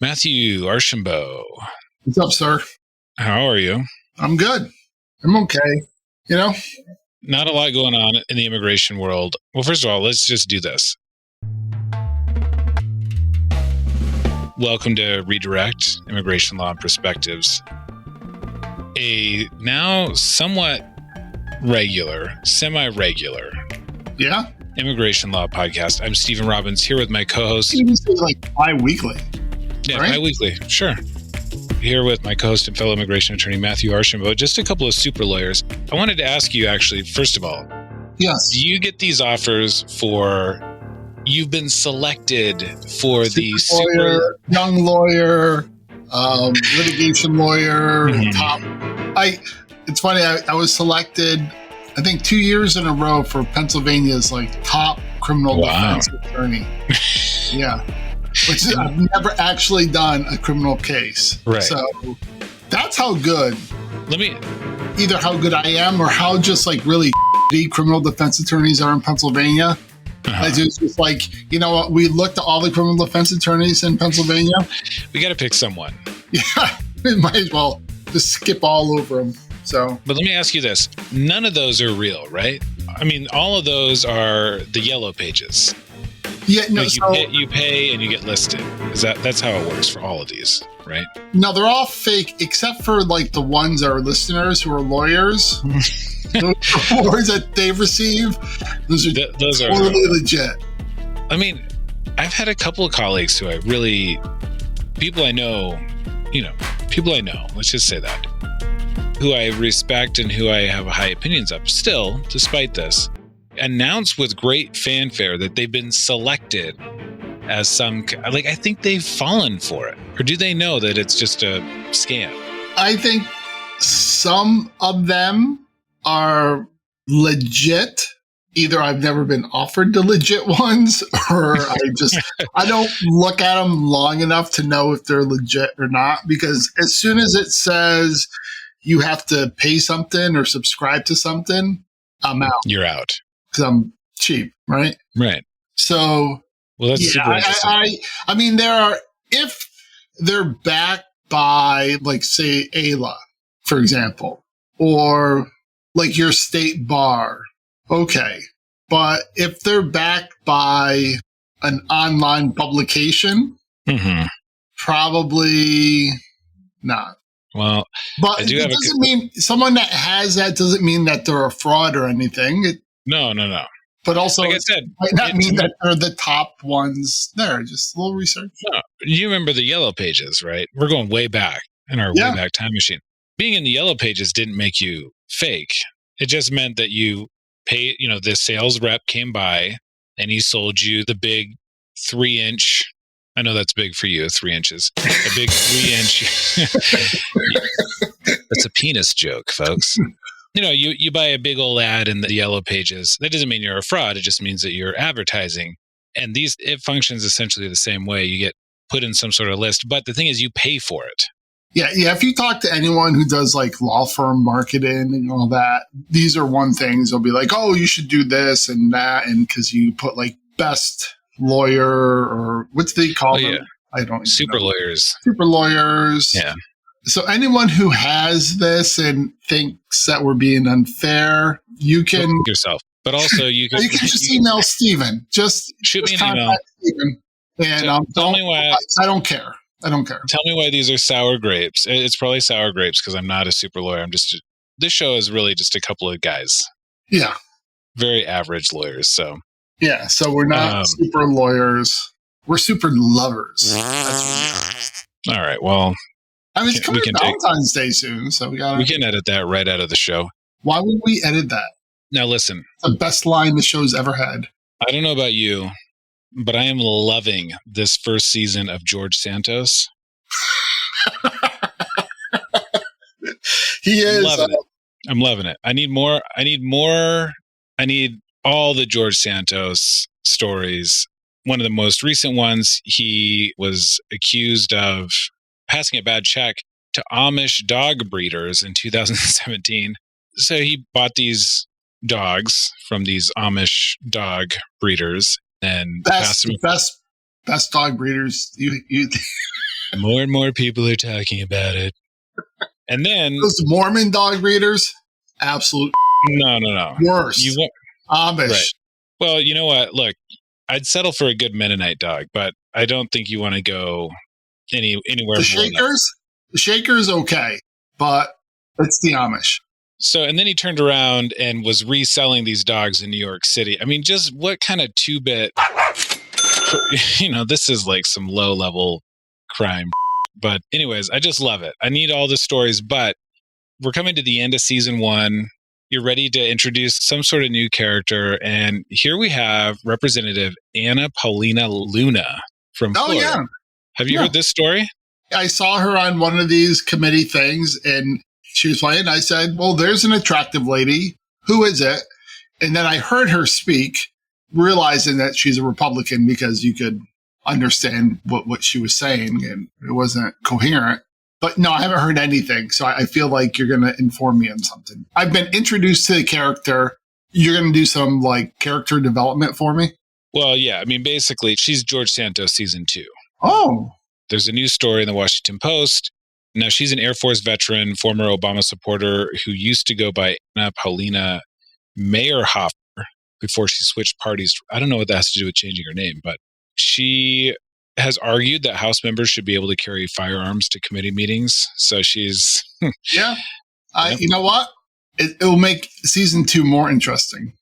Matthew Archambault. What's up, sir? How are you? I'm good. I'm okay. You know? Not a lot going on in the immigration world. Well, first of all, let's just do this. Welcome to Redirect, Immigration Law and Perspectives. A now somewhat regular, semi-regular immigration law podcast. I'm Stephen Robbins here with my co-host. You say like bi-weekly. Yeah, right? bi-weekly. Sure. Here with my co-host and fellow immigration attorney, Matthew Archambault. Just a couple of super lawyers. I wanted to ask you, actually, first of all. Yes. Do you get these offers for, you've been selected for the super... Young lawyer, litigation lawyer, top. It's funny, I was selected, I think 2 years in a row for Pennsylvania's like top criminal defense attorney. Yeah. Which is, I've never actually done a criminal case. Right. So that's how good. Either how good I am or how just like really criminal defense attorneys are in Pennsylvania. It's just like, you know what? We looked at all the criminal defense attorneys in Pennsylvania. We got to pick someone. Yeah. We might as well just skip all over them. So, but let me ask you this. None of those are real, right? I mean, all of those are the yellow pages. Yeah, no, like you pay and you get listed. That's how it works for all of these, right? No, they're all fake except for like the ones that are listeners who are lawyers. Those awards that they receive, those are totally legit. I mean, I've had a couple of colleagues who people I know, let's just say that, who I respect and who I have high opinions of, still, despite this, announce with great fanfare that they've been selected as I think they've fallen for it. Or do they know that it's just a scam? I think some of them are legit. Either I've never been offered the legit ones, or I don't look at them long enough to know if they're legit or not. Because as soon as it says you have to pay something or subscribe to something, I'm out. You're out. Because I'm cheap, right? Right. So, well, that's super interesting. I mean, if they're backed by, like, say, ALA, for example, or like your state bar, okay. But if they're backed by an online publication, probably not. Well, but it doesn't mean someone that has that doesn't mean that they're a fraud or anything. No. But also, like I said, it might not mean that they're the top ones there. Just a little research. No, you remember the yellow pages, right? We're going way back in our way back time machine. Being in the yellow pages didn't make you fake. It just meant that you pay, the sales rep came by and he sold you the big 3-inch. I know that's big for you, 3 inches. A big 3-inch. That's a penis joke, folks. You buy a big old ad in the yellow pages. That doesn't mean you're a fraud. It just means that you're advertising. And it functions essentially the same way. You get put in some sort of list. But the thing is, you pay for it. Yeah. If you talk to anyone who does like law firm marketing and all that, these are one things. They'll be like, oh, you should do this and that. And because you put like best lawyer or what's they call them? I don't Super know. Lawyers. Super lawyers. Yeah. So anyone who has this and thinks that we're being unfair, you can yourself, but also you can just email Stephen. Just shoot me an email. Stephen, and tell me why. I don't care. Tell me why these are sour grapes. It's probably sour grapes because I'm not a super lawyer. This show is really just a couple of guys. Yeah. Very average lawyers. So. Yeah. So we're not super lawyers. We're super lovers. That's what all right. Well. I mean, it's coming Valentine's Day soon, so we can edit that right out of the show. Why would we edit that? Now listen. It's the best line the show's ever had. I don't know about you, but I am loving this first season of George Santos. He is. I'm loving it. I need more. I need all the George Santos stories. One of the most recent ones, he was accused of passing a bad check to Amish dog breeders in 2017. So he bought these dogs from these Amish dog breeders and best dog breeders. You More and more people are talking about it. And then those Mormon dog breeders, absolute no. worst. You won't, Amish. right. Well, you know what? Look, I'd settle for a good Mennonite dog, but I don't think you want to go anywhere. The Shakers, okay, but it's the Amish. So, and then he turned around and was reselling these dogs in New York City. I mean, just what kind of 2-bit, this is like some low level crime. But anyways, I just love it. I need all the stories, but we're coming to the end of season 1. You're ready to introduce some sort of new character. And here we have Representative Anna Paulina Luna from Florida. Yeah. Have you heard this story? I saw her on one of these committee things and she was playing. I said, well, there's an attractive lady. Who is it? And then I heard her speak, realizing that she's a Republican because you could understand what she was saying and it wasn't coherent. But no, I haven't heard anything. So I feel like you're going to inform me on something. I've been introduced to the character. You're going to do some like character development for me? Well, yeah. I mean, basically, she's George Santos season 2. Oh. There's a news story in the Washington Post. Now, she's an Air Force veteran, former Obama supporter who used to go by Anna Paulina Meyerhofer before she switched parties. I don't know what that has to do with changing her name, but she has argued that House members should be able to carry firearms to committee meetings. So she's... yeah. You know what? It will make season 2 more interesting.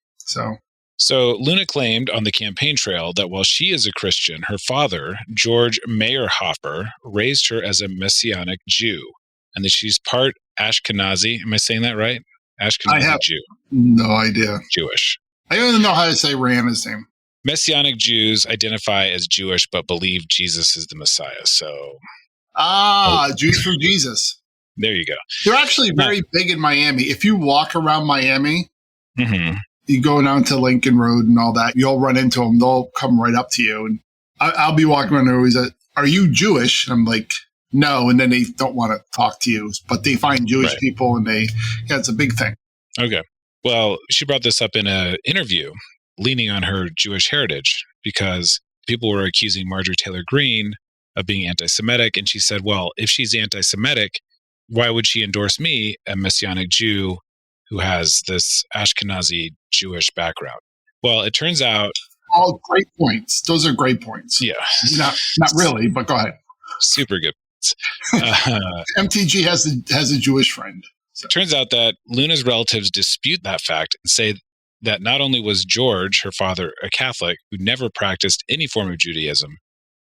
So Luna claimed on the campaign trail that while she is a Christian, her father, George Meyerhofer, raised her as a Messianic Jew, and that she's part Ashkenazi. Am I saying that right? Ashkenazi I have Jew. No idea. Jewish. I don't even know how to say Rihanna's name. Messianic Jews identify as Jewish but believe Jesus is the Messiah. So, Jews for Jesus. There you go. They're actually very big in Miami. If you walk around Miami, you go down to Lincoln Road and all that, you'll run into them. They'll come right up to you. And I'll be walking around there always, are you Jewish? And I'm like, no. And then they don't want to talk to you, but they find Jewish people and it's a big thing. Okay. Well, she brought this up in an interview, leaning on her Jewish heritage, because people were accusing Marjorie Taylor Greene of being anti-Semitic. And she said, well, if she's anti-Semitic, why would she endorse me, a Messianic Jew who has this Ashkenazi Jewish background? Well, it turns out... all great points. Those are great points. Yeah. Not really, but go ahead. Super good points. MTG has a Jewish friend. So. Turns out that Luna's relatives dispute that fact and say that not only was George, her father, a Catholic who never practiced any form of Judaism,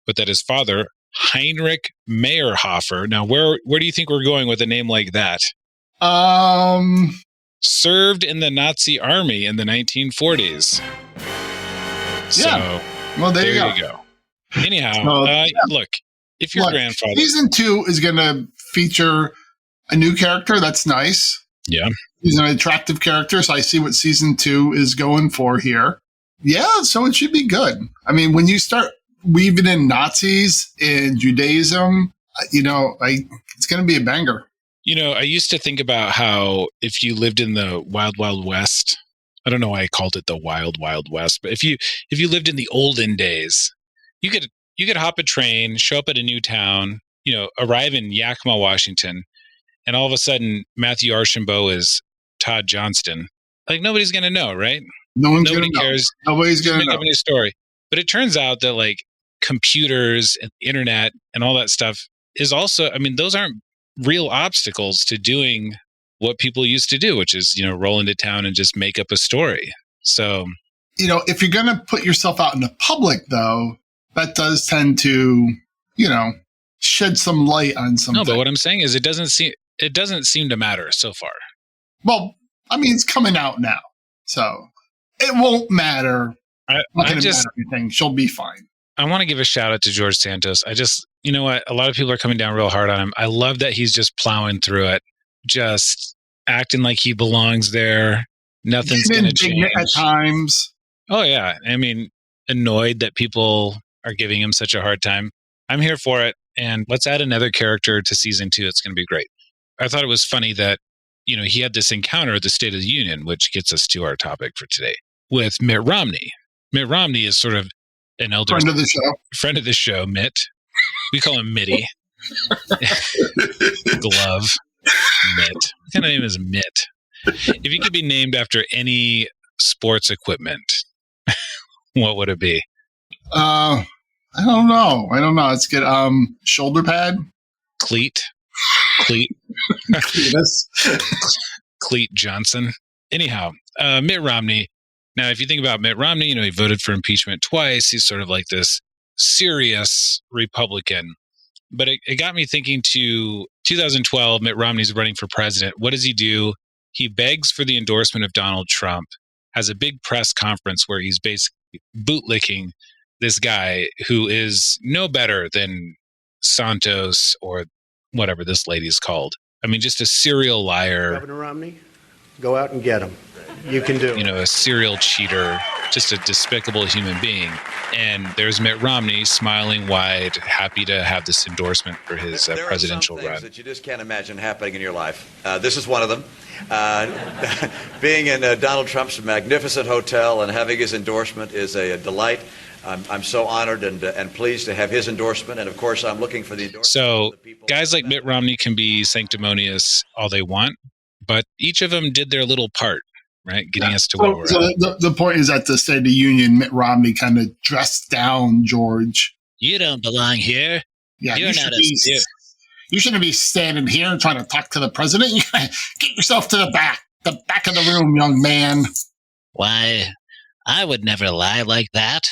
but that his father, Heinrich Meyerhofer... Now, where do you think we're going with a name like that? Served in the Nazi army in the 1940s. So, well, there you go. Anyhow, look, if your grandfather... Season 2 is going to feature a new character. That's nice. Yeah. He's an attractive character, so I see what season 2 is going for here. Yeah, so it should be good. I mean, when you start weaving in Nazis and Judaism, it's going to be a banger. I used to think about how if you lived in the Wild Wild West, I don't know why I called it the Wild Wild West, but if you lived in the olden days, you could hop a train, show up at a new town, arrive in Yakima, Washington, and all of a sudden Matthew Archambault is Todd Johnston. Like, nobody's going to know, right? Nobody cares. Nobody's going to know. Any story. But it turns out that like computers and the internet and all that stuff is also, those aren't real obstacles to doing what people used to do, which is, roll into town and just make up a story. So, if you're going to put yourself out in the public, though, that does tend to, shed some light on something. No, but what I'm saying is it doesn't seem to matter so far. Well, it's coming out now, so it won't matter. Not going to matter anything. She'll be fine. I want to give a shout out to George Santos. You know what? A lot of people are coming down real hard on him. I love that he's just plowing through it, just acting like he belongs there. Nothing's going to change. At times. Oh, yeah. Annoyed that people are giving him such a hard time. I'm here for it. And let's add another character to season 2. It's going to be great. I thought it was funny that, he had this encounter at the State of the Union, which gets us to our topic for today, with Mitt Romney. Mitt Romney is sort of an elder friend of the show. Friend of the show, Mitt. We call him Mitty. Glove. Mitt. What kind of name is Mitt? If you could be named after any sports equipment, what would it be? I don't know. Let's get shoulder pad. Cleat. Cleat Johnson. Anyhow, Mitt Romney. Now, if you think about Mitt Romney, he voted for impeachment twice. He's sort of like this serious Republican. But it got me thinking to 2012, Mitt Romney's running for president. What does he do? He begs for the endorsement of Donald Trump, has a big press conference where he's basically bootlicking this guy who is no better than Santos or whatever this lady's called. I mean, just a serial liar. Governor Romney, go out and get him. You can do it. A serial cheater, just a despicable human being. And there's Mitt Romney smiling wide, happy to have this endorsement for his presidential run. There are some things that you just can't imagine happening in your life. This is one of them. Being in Donald Trump's magnificent hotel and having his endorsement is a delight. I'm so honored and pleased to have his endorsement. And, of course, I'm looking for the endorsement. So guys like Mitt Romney can be sanctimonious all they want, but each of them did their little part, right? Getting us to where we're at. The point is at the State of the Union, Mitt Romney kind of dressed down George. You don't belong here. Yeah, you shouldn't be standing here and trying to talk to the president. You gotta get yourself to the back of the room, young man. Why, I would never lie like that.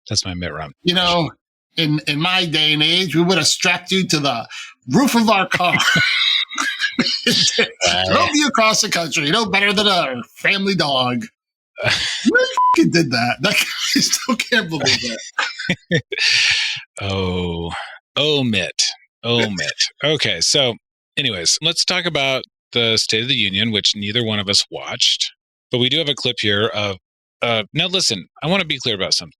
That's my Mitt Romney. In my day and age, we would have strapped you to the roof of our car. Drove you across the country, better than a family dog. Who fucking did that? That guy still can't believe that. Oh, Mitt. Okay, so anyways, let's talk about the State of the Union, which neither one of us watched. But we do have a clip here of, now listen, I want to be clear about something.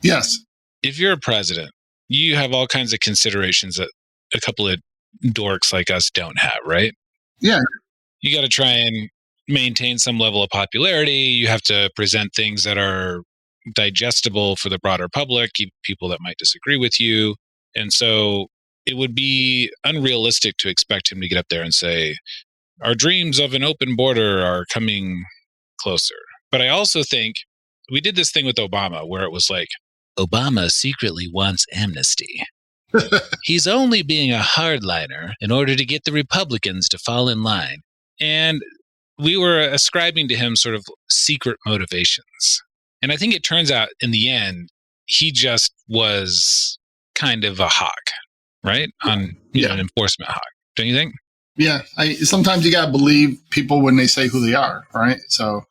Yes. If you're a president, you have all kinds of considerations that a couple of dorks like us don't have, right? Yeah. You got to try and maintain some level of popularity. You have to present things that are digestible for the broader public, people that might disagree with you. And so it would be unrealistic to expect him to get up there and say, our dreams of an open border are coming closer. But I also think we did this thing with Obama where it was like, Obama secretly wants amnesty. He's only being a hardliner in order to get the Republicans to fall in line. And we were ascribing to him sort of secret motivations. And I think it turns out in the end, he just was kind of a hawk, right? An enforcement hawk. Don't you think? Yeah. Sometimes you got to believe people when they say who they are, right? So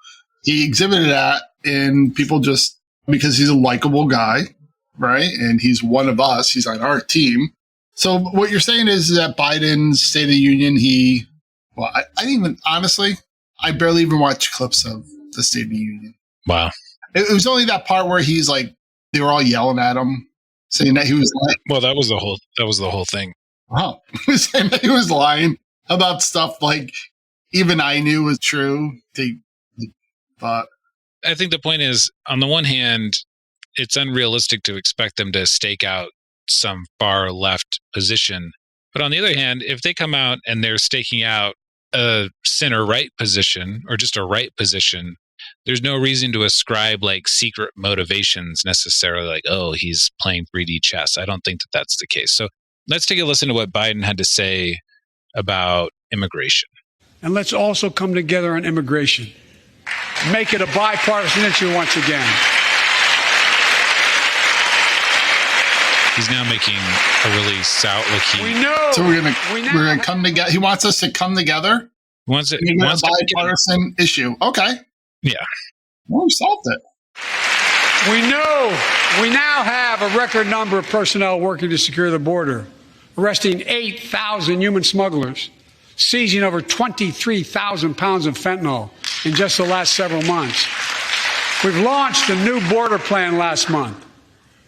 he exhibited that, and people just, because he's a likable guy, right? And he's one of us. He's on our team. So what you're saying is that Biden's State of the Union, I didn't even, honestly, I barely even watched clips of the State of the Union. Wow. It was only that part where he's like, they were all yelling at him, saying that he was lying. Well, that was the whole thing. Oh, saying that he was lying about stuff like even I knew was true. They thought. I think the point is, on the one hand, it's unrealistic to expect them to stake out some far left position. But on the other hand, if they come out and they're staking out a center right position or just a right position, there's no reason to ascribe like secret motivations necessarily, like, oh, he's playing 3D chess. I don't think that that's the case. So let's take a listen to what Biden had to say about immigration. And let's also come together on immigration. Make it a bipartisan issue once again. He's now making a really looking. We know. So we're gonna come together. He wants us to come together. He wants a bipartisan issue. Okay. Yeah. Well, we solved it. We know. We now have a record number of personnel working to secure the border, arresting 8,000 human smugglers, seizing over 23,000 pounds of fentanyl in just the last several months. We've launched a new border plan last month.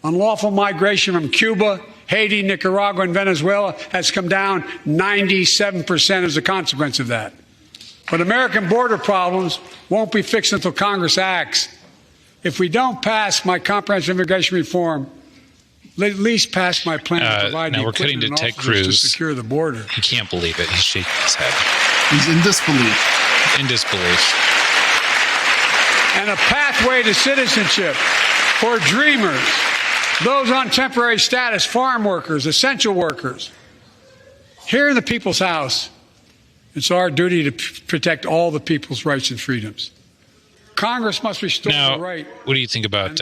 Unlawful migration from Cuba, Haiti, Nicaragua, and Venezuela has come down 97% as a consequence of that. But American border problems won't be fixed until Congress acts. If we don't pass my comprehensive immigration reform at least pass my plan to provide now the we're cutting equipment to and Ted officers to Cruz. secure the border. He can't believe it. He's shaking his head. He's in disbelief. In disbelief. And a pathway to citizenship for dreamers, those on temporary status, farm workers, essential workers. Here in the People's House, it's our duty to protect all the people's rights and freedoms. Congress must restore the right. What do you think about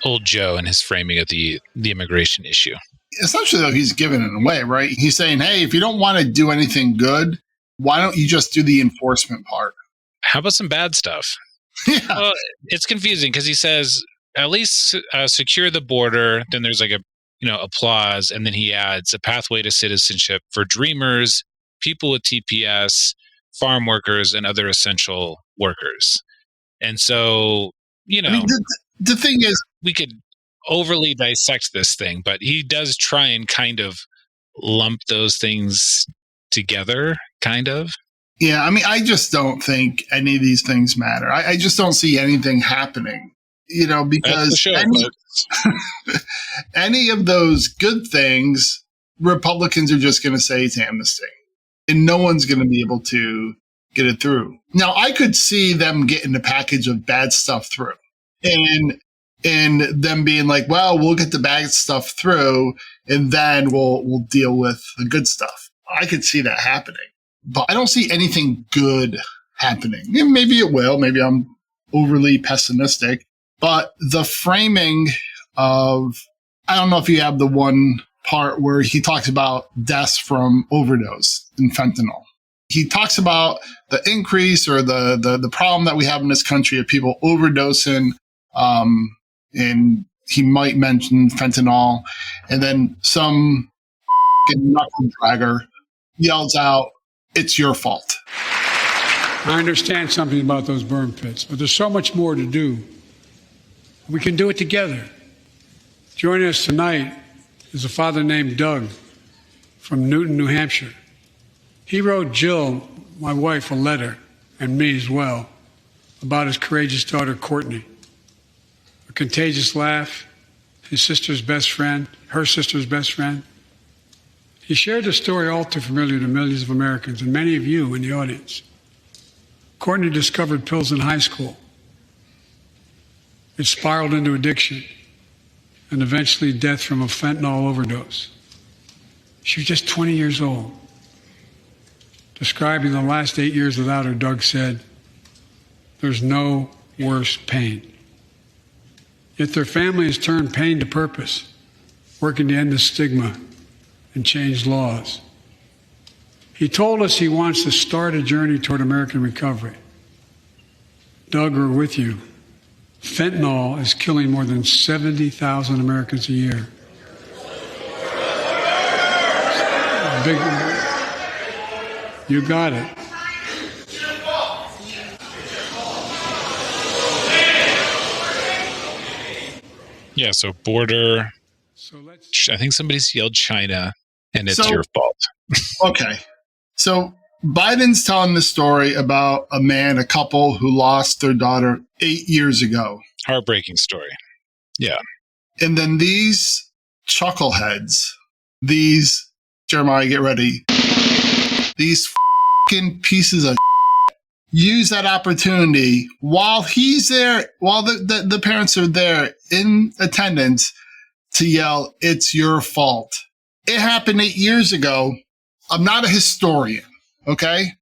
old Joe and his framing of the immigration issue? Essentially, though, he's giving it away, right? He's saying, hey, if you don't want to do anything good, why don't you just do the enforcement part? How about some bad stuff? Yeah. Well, it's confusing because he says, at least secure the border. Then there's like a, applause. And then he adds a pathway to citizenship for dreamers, people with TPS, farm workers, and other essential workers. And so, I mean, the thing is, we could overly dissect this thing, but he does try and kind of lump those things together, kind of. Yeah, I mean, I just don't think any of these things matter. I just don't see anything happening, because any of those good things, Republicans are just going to say it's amnesty, and no one's going to be able to get it through. Now, I could see them getting a package of bad stuff through, and them being like, well, we'll get the bad stuff through, and then we'll deal with the good stuff. I could see that happening. But I don't see anything good happening. And maybe it will. Maybe I'm overly pessimistic. But the framing of, I don't know if you have the one part where he talks about deaths from overdose and fentanyl. He talks about the increase or the problem that we have in this country of people overdosing, and he might mention fentanyl. And then some knuckle dragger yells out, "It's your fault." I understand something about those burn pits, but there's so much more to do. We can do it together. Joining us tonight is a father named Doug from Newton, New Hampshire. He wrote Jill, my wife, a letter, and me as well, about his courageous daughter, Courtney. A contagious laugh, his sister's best friend, her sister's best friend. He shared a story all too familiar to millions of Americans and many of you in the audience. Courtney discovered pills in high school. It spiraled into addiction and eventually death from a fentanyl overdose. She was just 20 years old. Describing the last 8 years without her, Doug said, "There's no worse pain." Yet their family has turned pain to purpose, working to end the stigma and change laws. He told us he wants to start a journey toward American recovery. Doug, we're with you. Fentanyl is killing more than 70,000 Americans a year. You got it. Yeah, so border. I think somebody's yelled China, and it's your fault. Okay. So Biden's telling the story about a couple who lost their daughter 8 years ago. Heartbreaking story. Yeah. And then these chuckleheads, Jeremiah, get ready, these fucking pieces of use that opportunity while he's there, while the parents are there in attendance, to yell, "It's your fault." It happened 8 years ago. I'm not a historian, okay?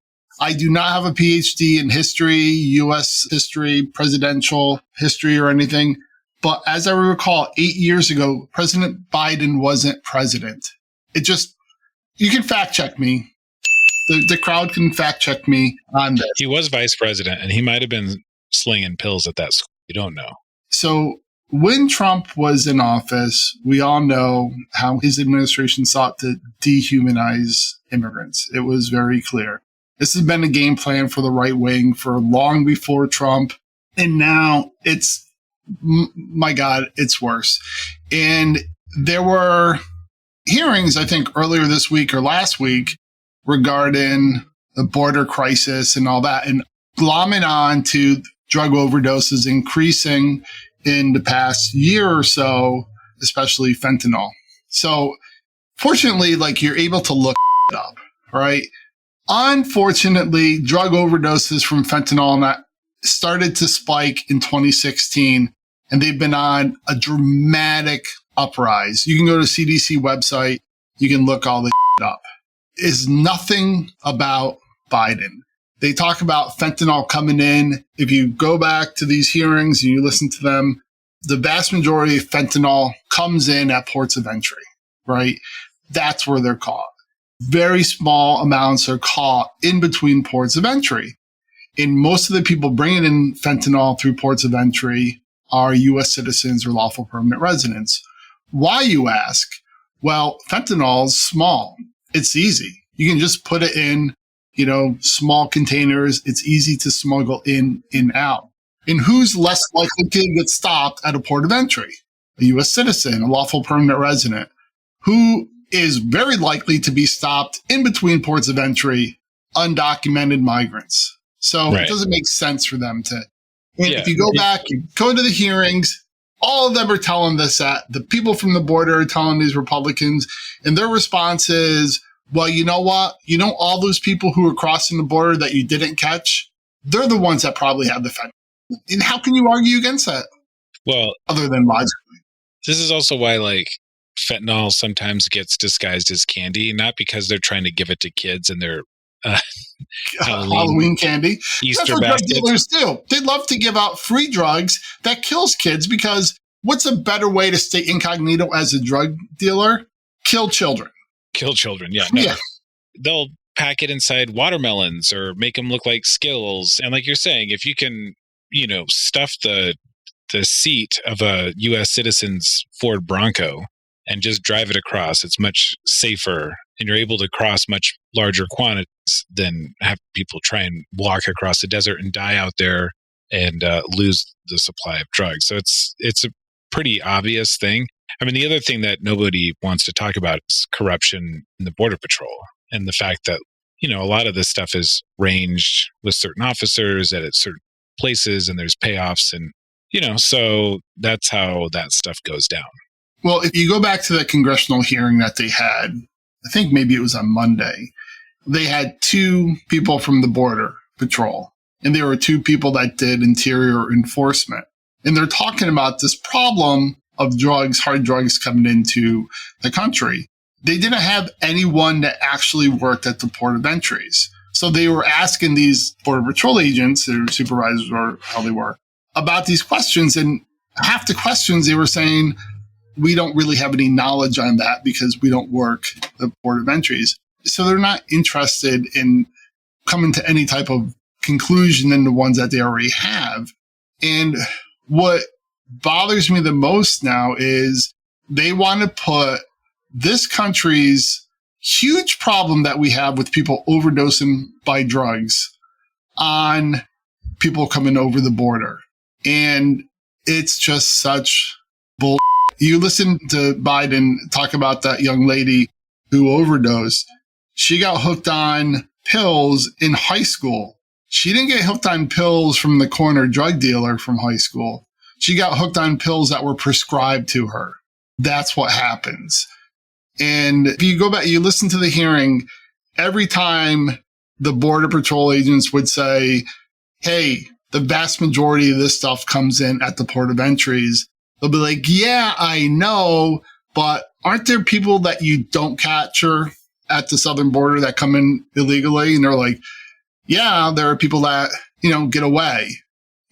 I do not have a PhD in history, U.S. history, presidential history, or anything. But as I recall, 8 years ago, President Biden wasn't president. You can fact check me. The crowd can fact check me on this. He was vice president, and he might have been slinging pills at that school. You don't know. So when Trump was in office, we all know how his administration sought to dehumanize immigrants. It was very clear. This has been a game plan for the right wing for long before Trump. And now my God, it's worse. And there were hearings, I think, earlier this week or last week regarding the border crisis and all that, and glomming on to drug overdoses increasing in the past year or so. especially fentanyl. So fortunately, like you're able to look it up, right? Unfortunately, drug overdoses from fentanyl started to spike in 2016, and they've been on a dramatic uprise. You can go to CDC website. You can look all this up. Is nothing about Biden. They talk about fentanyl coming in. If you go back to these hearings and you listen to them, the vast majority of fentanyl comes in at ports of entry, right? That's where they're caught. Very small amounts are caught in between ports of entry. And most of the people bringing in fentanyl through ports of entry are U.S. citizens or lawful permanent residents. Why, you ask? Well, fentanyl is small. It's easy. You can just put it in, small containers. It's easy to smuggle in and out. And who's less likely to get stopped at a port of entry? A U.S. citizen, a lawful permanent resident, who is very likely to be stopped in between ports of entry, undocumented migrants. So It doesn't make sense for them to. And if you go back, you go to the hearings, all of them are telling this, that the people from the border are telling these Republicans, and their response is, well, you know what? All those people who are crossing the border that you didn't catch, they're the ones that probably have the fentanyl. And how can you argue against that? Well, other than logically. This is also why, fentanyl sometimes gets disguised as candy, not because they're trying to give it to kids and their Halloween candy. Easter That's what baskets. Drug dealers do. They love to give out free drugs that kills kids, because what's a better way to stay incognito as a drug dealer? Kill children. Kill children, yeah. Yeah. They'll pack it inside watermelons or make them look like Skittles. And like you're saying, if you can, stuff the seat of a U.S. citizen's Ford Bronco and just drive it across, it's much safer, and you're able to cross much larger quantities than have people try and walk across the desert and die out there and lose the supply of drugs. So it's a pretty obvious thing. I mean, the other thing that nobody wants to talk about is corruption in the Border Patrol, and the fact that, a lot of this stuff is ranged with certain officers at certain places, and there's payoffs, and, so that's how that stuff goes down. Well, if you go back to the congressional hearing that they had, I think maybe it was on Monday, they had two people from the Border Patrol, and there were two people that did interior enforcement. And they're talking about this problem of drugs, hard drugs coming into the country. They didn't have anyone that actually worked at the port of entries. So they were asking these Border Patrol agents or supervisors, or how they were, about these questions. And half the questions they were saying, we don't really have any knowledge on that because we don't work the port of entries. So they're not interested in coming to any type of conclusion than the ones that they already have. And what bothers me the most now is they want to put this country's huge problem that we have with people overdosing by drugs on people coming over the border. And it's just such bull. You listen to Biden talk about that young lady who overdosed. She got hooked on pills in high school. She didn't get hooked on pills from the corner drug dealer from high school. She got hooked on pills that were prescribed to her. That's what happens. And if you go back, you listen to the hearing, every time the Border Patrol agents would say, hey, the vast majority of this stuff comes in at the port of entries, they'll be like, yeah, I know, but aren't there people that you don't capture at the southern border that come in illegally? And they're like, yeah, there are people that, get away.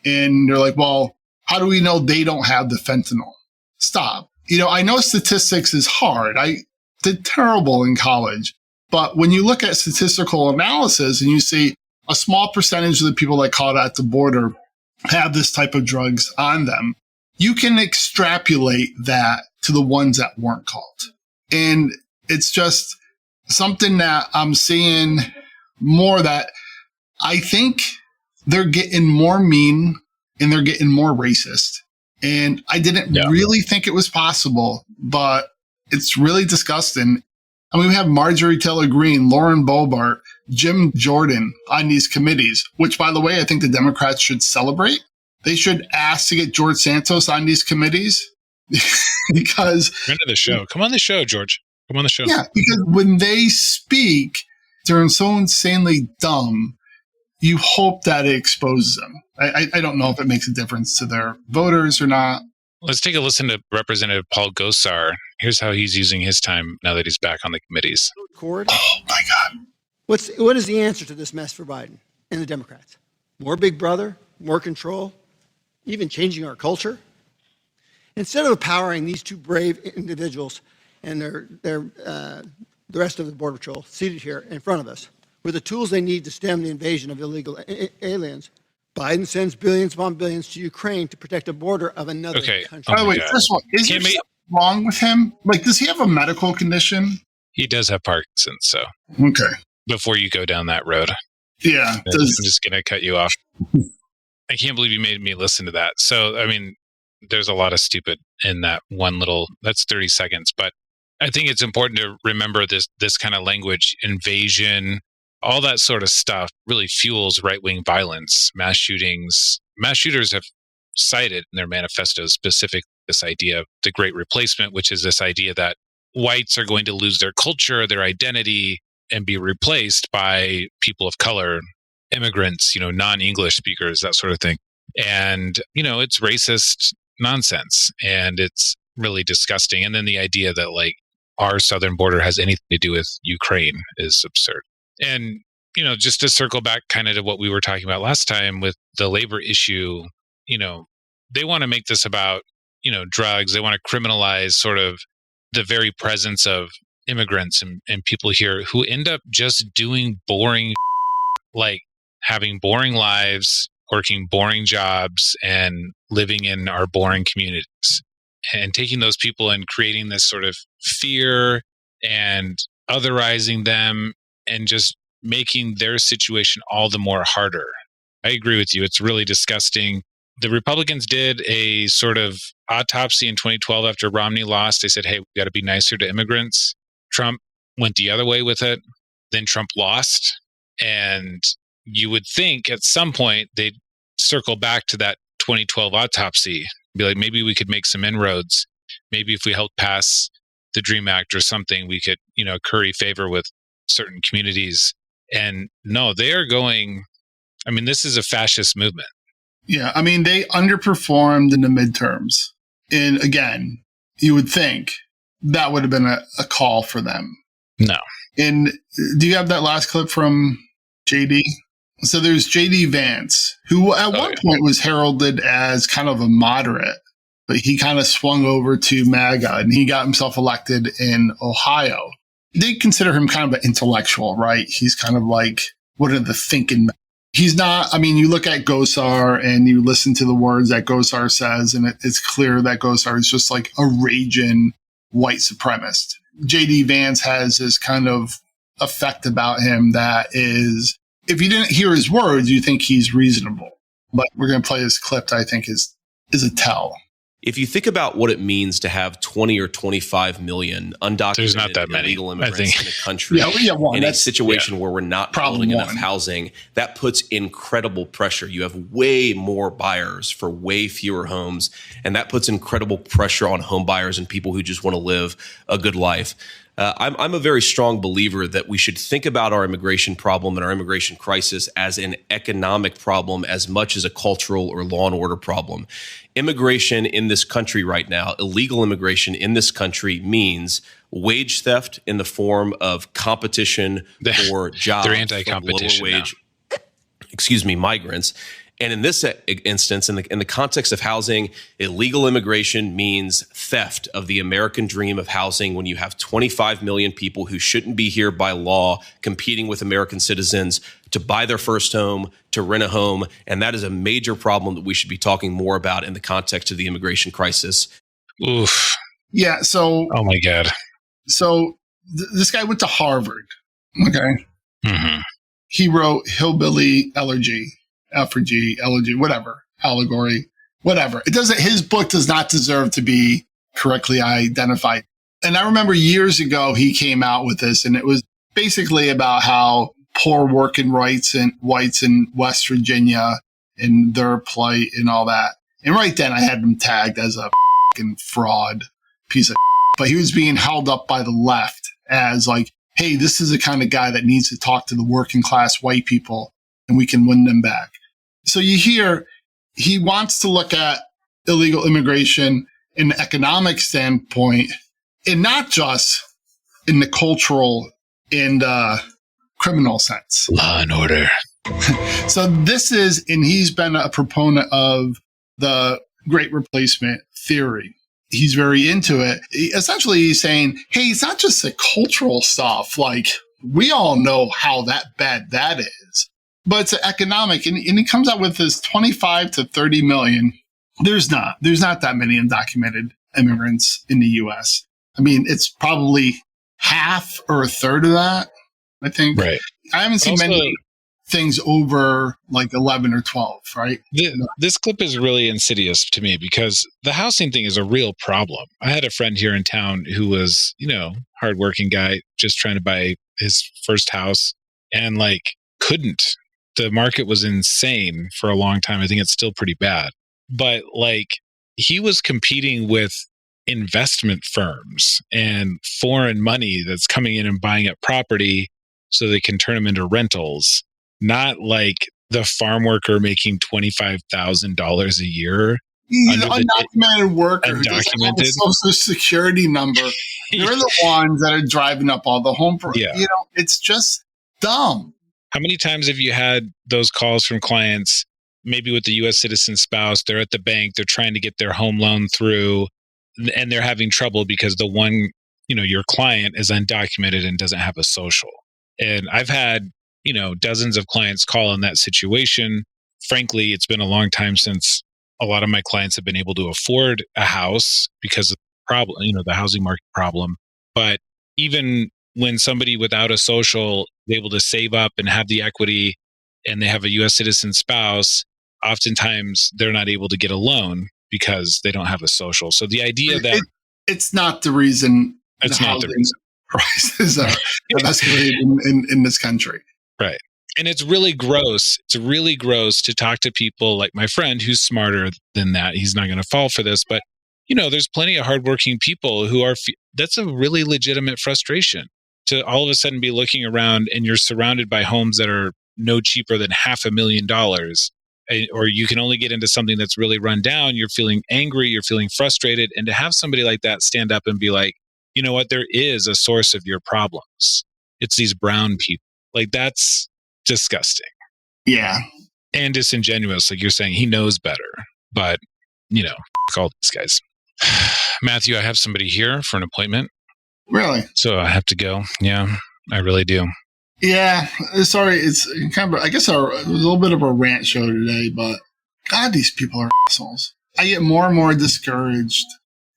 And they're like, well, how do we know they don't have the fentanyl? Stop. I know statistics is hard. I did terrible in college. But when you look at statistical analysis and you see a small percentage of the people that caught at the border have this type of drugs on them, you can extrapolate that to the ones that weren't caught. And it's just something that I'm seeing more, that I think they're getting more mean and they're getting more racist. And I didn't really think it was possible, but it's really disgusting. I mean, we have Marjorie Taylor Greene, Lauren Boebert, Jim Jordan on these committees, which, by the way, I think the Democrats should celebrate. They should ask to get George Santos on these committees because Friend of the show. Come on the show, George. Come on the show. yeah, because when they speak, they're so insanely dumb. You hope that it exposes them. I don't know if it makes a difference to their voters or not. Let's take a listen to Representative Paul Gosar. Here's how he's using his time now that he's back on the committees. Oh my God. What is the answer to this mess for Biden and the Democrats? More big brother, more control, even changing our culture? Instead of empowering these two brave individuals and the rest of the Border Patrol seated here in front of us with the tools they need to stem the invasion of illegal aliens, Biden sends billions upon billions to Ukraine to protect the border of another country. By the way, first of all, is there something wrong with him? Like, does he have a medical condition? He does have Parkinson's, so. Okay. Before you go down that road. Yeah. I'm just going to cut you off. I can't believe you made me listen to that. So, I mean, there's a lot of stupid in that one little, that's 30 seconds. But I think it's important to remember this kind of language, invasion, all that sort of stuff really fuels right-wing violence, mass shootings. Mass shooters have cited in their manifestos specifically this idea of the Great Replacement, which is this idea that whites are going to lose their culture, their identity, and be replaced by people of color, immigrants, non-English speakers, that sort of thing. And, it's racist nonsense and it's really disgusting. And then the idea that like our southern border has anything to do with Ukraine is absurd. And, just to circle back kind of to what we were talking about last time with the labor issue, they want to make this about, drugs. They want to criminalize sort of the very presence of immigrants and people here who end up just doing boring, like having boring lives, working boring jobs and living in our boring communities, and taking those people and creating this sort of fear and otherizing them and just making their situation all the more harder. I agree with you. It's really disgusting. The Republicans did a sort of autopsy in 2012 after Romney lost. They said, hey, we got to be nicer to immigrants. Trump went the other way with it. Then Trump lost. And you would think at some point they'd circle back to that 2012 autopsy, be like, maybe we could make some inroads. Maybe if we helped pass the DREAM Act or something, we could, curry favor with certain communities. And no, they are going, this is a fascist movement. Yeah, they underperformed in the midterms. And again, you would think that would have been a call for them. No. And do you have that last clip from JD? So there's JD Vance, who at one point was heralded as kind of a moderate, but he kind of swung over to MAGA and he got himself elected in Ohio. They consider him kind of an intellectual, right? He's kind of like, what are the thinking? He's not, you look at Gosar and you listen to the words that Gosar says, and it's clear that Gosar is just like a raging white supremacist. JD Vance has this kind of effect about him that is, if you didn't hear his words, you think he's reasonable. But we're going to play this clip that I think is a tell. If you think about what it means to have 20 or 25 million undocumented illegal immigrants in a country in a situation where we're not building enough housing, that puts incredible pressure. You have way more buyers for way fewer homes, and that puts incredible pressure on home buyers and people who just want to live a good life. I'm a very strong believer that we should think about our immigration problem and our immigration crisis as an economic problem as much as a cultural or law and order problem. Immigration in this country right now, illegal immigration in this country means wage theft in the form of competition for jobs. They're anti-competition lower wage, migrants. And in this instance, in the context of housing, illegal immigration means theft of the American dream of housing when you have 25 million people who shouldn't be here by law competing with American citizens to buy their first home, to rent a home. And that is a major problem that we should be talking more about in the context of the immigration crisis. Oof. Yeah. So, oh my God. So this guy went to Harvard. Okay. Mm-hmm. He wrote Hillbilly Elegy. Effigy, elegy, whatever, allegory, whatever. It doesn't, his book does not deserve to be correctly identified. And I remember years ago, he came out with this, and it was basically about how poor working whites in West Virginia and their plight and all that. And right then I had him tagged as a fucking fraud piece of but he was being held up by the left as like, hey, this is the kind of guy that needs to talk to the working class white people and we can win them back. So you hear he wants to look at illegal immigration in the economic standpoint and not just in the cultural and criminal sense. Law and order. So this is, and he's been a proponent of the Great Replacement theory. He's very into it. Essentially, he's saying, hey, it's not just the cultural stuff. Like, we all know how bad that is. But it's economic. And he comes out with this 25 to 30 million. There's not that many undocumented immigrants in the U.S. I mean, it's probably half or a third of that, I think. Right. I haven't seen many things over like 11 or 12, right? This clip is really insidious to me because the housing thing is a real problem. I had a friend here in town who was, hardworking guy, just trying to buy his first house and couldn't. The market was insane for a long time. I think it's still pretty bad. But he was competing with investment firms and foreign money that's coming in and buying up property so they can turn them into rentals. Not like the farm worker making $25,000 a year. The undocumented worker who doesn't have a social security number. They're the ones that are driving up all the home prices. Yeah. It's just dumb. How many times have you had those calls from clients, maybe with the U.S. citizen spouse, they're at the bank, they're trying to get their home loan through, and they're having trouble because the one, your client is undocumented and doesn't have a social. And I've had dozens of clients call in that situation. Frankly, it's been a long time since a lot of my clients have been able to afford a house because of the problem, the housing market problem. But even when somebody without a social is able to save up and have the equity and they have a U.S. citizen spouse, oftentimes they're not able to get a loan because they don't have a social. So the idea that it's not the reason prices are escalated in this country. Right. And it's really gross. It's really gross to talk to people like my friend who's smarter than that. He's not going to fall for this. But, there's plenty of hardworking people who are, that's a really legitimate frustration to all of a sudden be looking around and you're surrounded by homes that are no cheaper than $500,000, or you can only get into something that's really run down. You're feeling angry. You're feeling frustrated. And to have somebody like that stand up and be like, you know what, there is a source of your problems. It's these brown people. That's disgusting. Yeah. And disingenuous. Like you're saying, he knows better. But, all these guys. Matthew, I have somebody here for an appointment. Really? So I have to go. Yeah, I really do. Yeah. Sorry. It's kind of, I guess, it was a little bit of a rant show today, but God, these people are assholes. I get more and more discouraged.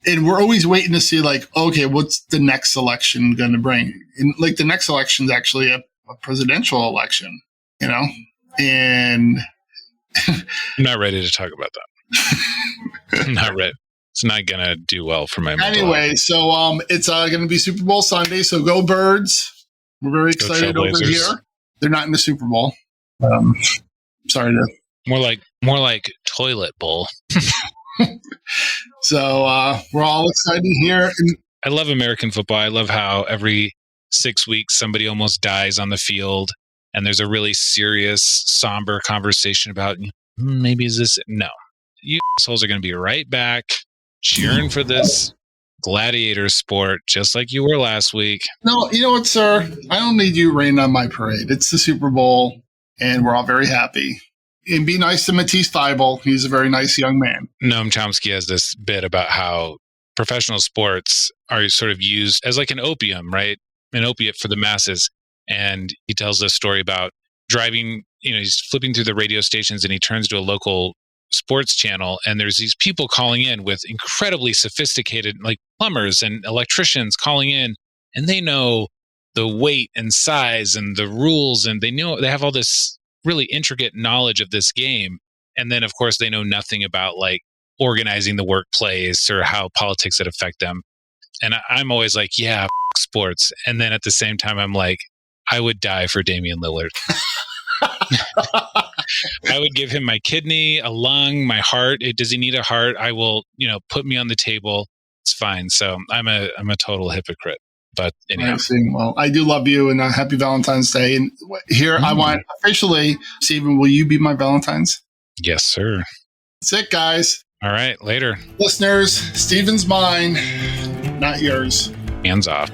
And we're always waiting to see, okay, what's the next election going to bring? And the next election is actually a presidential election, and I'm not ready to talk about that. I'm not ready. It's not going to do well for my mental Anyway, health. so it's going to be Super Bowl Sunday, so go Birds. We're very excited over here. They're not in the Super Bowl. Sorry to... More like toilet bowl. So we're all excited here. I love American football. I love how every 6 weeks somebody almost dies on the field and there's a really serious, somber conversation about maybe is this? No. You assholes are going to be right back cheering for this gladiator sport just like you were last week. No, you know what, sir? I don't need you raining on my parade. It's the Super Bowl and we're all very happy. And be nice to Matisse Thybulle. He's a very nice young man. Noam Chomsky has this bit about how professional sports are sort of used as like an opium, right? An opiate for the masses. And he tells this story about driving, he's flipping through the radio stations and he turns to a local sports channel and there's these people calling in with incredibly sophisticated, like plumbers and electricians calling in, and they know the weight and size and the rules, and they have all this really intricate knowledge of this game. And then of course they know nothing about organizing the workplace or how politics that affect them. And I'm always like, yeah, sports. And then at the same time, I'm like, I would die for Damian Lillard. I would give him my kidney, a lung, my heart. Does he need a heart? I will, put me on the table. It's fine. So I'm a total hypocrite. But anyhow. Well, I do love you, and happy Valentine's Day. And here I want officially, Stephen, will you be my Valentine's? Yes, sir. That's it, guys. All right, later. Listeners, Stephen's mine, not yours. Hands off.